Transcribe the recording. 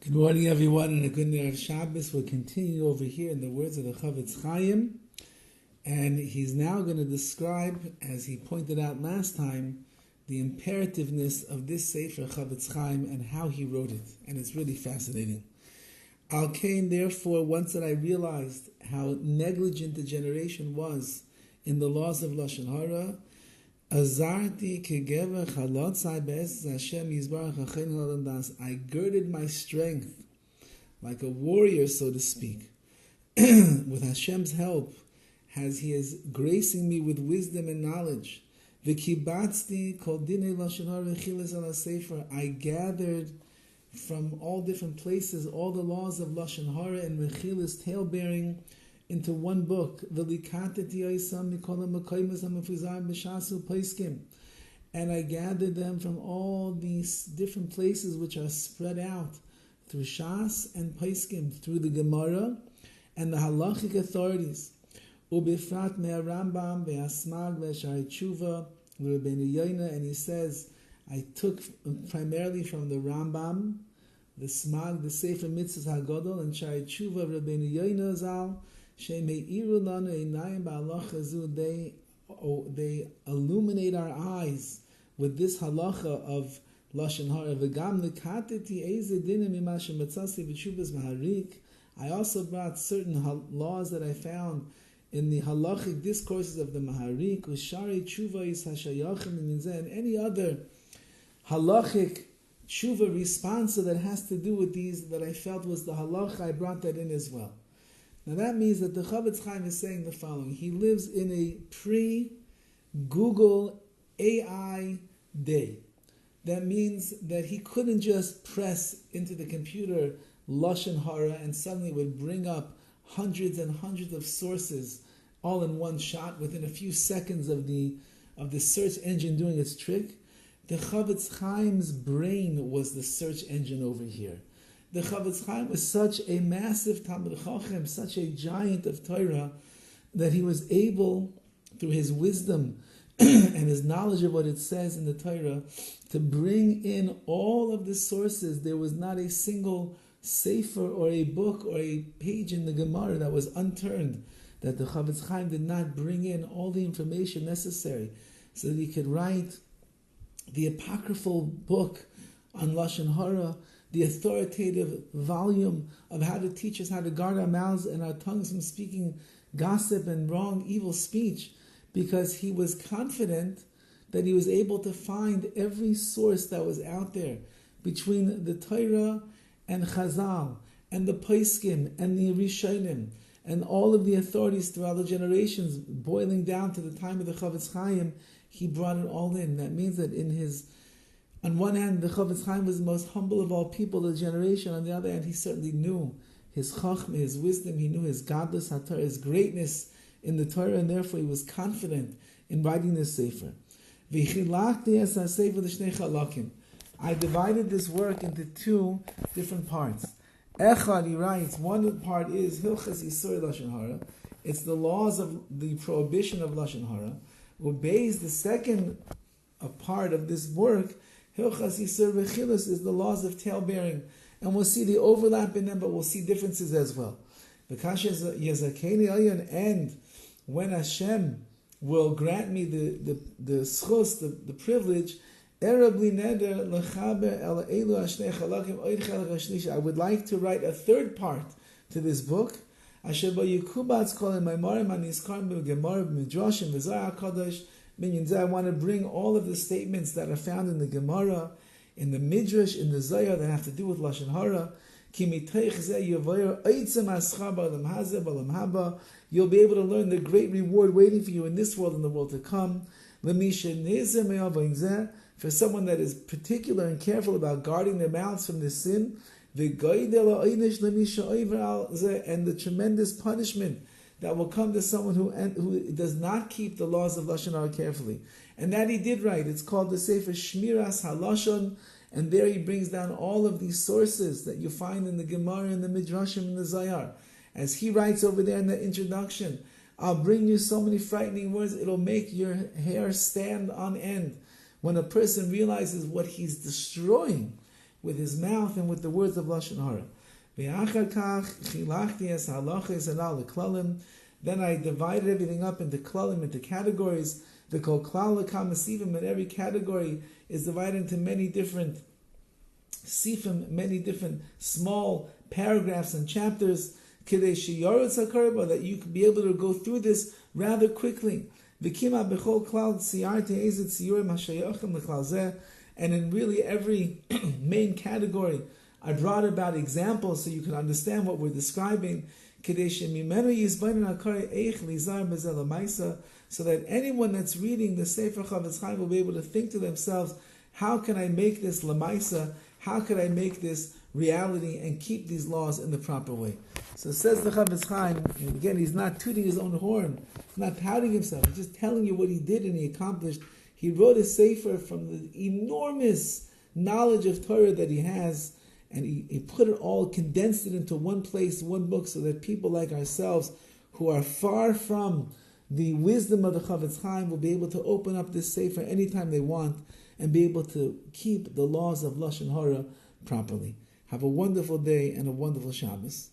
Good morning, everyone, and a good night of Shabbos. We'll continue over here in the words of the Chofetz Chaim, and he's now going to describe, as he pointed out last time, the imperativeness of this Sefer Chofetz Chaim and how he wrote it, and it's really fascinating. Al Kain, therefore, once that I realized how negligent the generation was in the laws of Lashon Hara, Azarti kegeva chalotzai be'ez Hashem yizbarach achein halam das. I girded my strength like a warrior, so to speak, with Hashem's help, as He is gracing me with wisdom and knowledge. V'kibatzti kol dinei lashon hara v'chilas ala sefer. I gathered from all different places all the laws of lashon hara and v'chilas, tail-bearing, into one book, and I gathered them from all these different places which are spread out through Shas and Paiskim, through the Gemara and the halachic authorities. Ubifrat me'arambam ve'asmag ve'shari tshuva v'Rabbeinu Yoina, and he says, I took primarily from the Rambam, the Smag, the Sefer Mitzvahs HaGadol, and Shari Tshuva Rabbeinu Yoina Zal. They illuminate our eyes with this halacha of Lashon Hara. I also brought certain laws that I found in the halachic discourses of the Maharik, and any other halachic tshuva responsa that has to do with these that I felt was the halacha. I brought that in as well. Now that means that the Chofetz Chaim is saying the following. He lives in a pre-Google AI day. That means that he couldn't just press into the computer Lashon Hara and suddenly it would bring up hundreds and hundreds of sources all in one shot within a few seconds of the search engine doing its trick. The Chofetz Chaim's brain was the search engine over here. The Chofetz Chaim was such a massive Talmid Chacham, such a giant of Torah, that he was able, through his wisdom and his knowledge of what it says in the Torah, to bring in all of the sources. There was not a single sefer or a book or a page in the Gemara that was unturned, that the Chofetz Chaim did not bring in all the information necessary so that he could write the apocryphal book on Lashon Hara, the authoritative volume of how to teach us how to guard our mouths and our tongues from speaking gossip and wrong, evil speech, because he was confident that he was able to find every source that was out there between the Torah and Chazal and the Paiskim and the Rishonim and all of the authorities throughout the generations, boiling down to the time of the Chofetz Chaim. He brought it all in. That means that on one hand, the Chofetz Chaim was the most humble of all people of the generation. On the other hand, he certainly knew his chachma, his wisdom. He knew his godless haTorah, his greatness in the Torah, and therefore he was confident in writing this sefer. I divided this work into two different parts. Echad, he writes, one part is Hilchas Yisur Lashon Hara. It's the laws of the prohibition of Lashon Hara. Obeys the second part of this work. Hilchas Yisur V'chilas is the laws of tail-bearing. And we'll see the overlap in them, but we'll see differences as well. And when Hashem will grant me the schus, the privilege, I would like to write a third part to this book. I want to bring all of the statements that are found in the Gemara, in the Midrash, in the Zohar that have to do with Lashon Hara. You'll be able to learn the great reward waiting for you in this world and the world to come. For someone that is particular and careful about guarding their mouths from this sin, and the tremendous punishment that will come to someone who does not keep the laws of Lashon Hara carefully. And that he did write. It's called the Sefer Shmiras HaLashon, and there he brings down all of these sources that you find in the Gemara and the Midrashim and the Zohar. As he writes over there in the introduction, I'll bring you so many frightening words, it'll make your hair stand on end when a person realizes what he's destroying with his mouth and with the words of Lashon Hara. Then I divided everything up into klalim, into categories. The kol klal kamasivim, and every category is divided into many different sifim, many different small paragraphs and chapters, that you can be able to go through this rather quickly. And in really every main category, I brought about examples so you can understand what we're describing, so that anyone that's reading the Sefer Chofetz Chaim will be able to think to themselves, how can I make this lamaisa? How can I make this reality and keep these laws in the proper way? So says the Chofetz Chaim, and again, he's not tooting his own horn, he's not pouting himself, he's just telling you what he did and he accomplished. He wrote a sefer from the enormous knowledge of Torah that he has, and he put it all, condensed it into one place, one book, so that people like ourselves, who are far from the wisdom of the Chofetz Chaim, will be able to open up this sefer anytime they want and be able to keep the laws of Lashon Hara properly. Have a wonderful day and a wonderful Shabbos.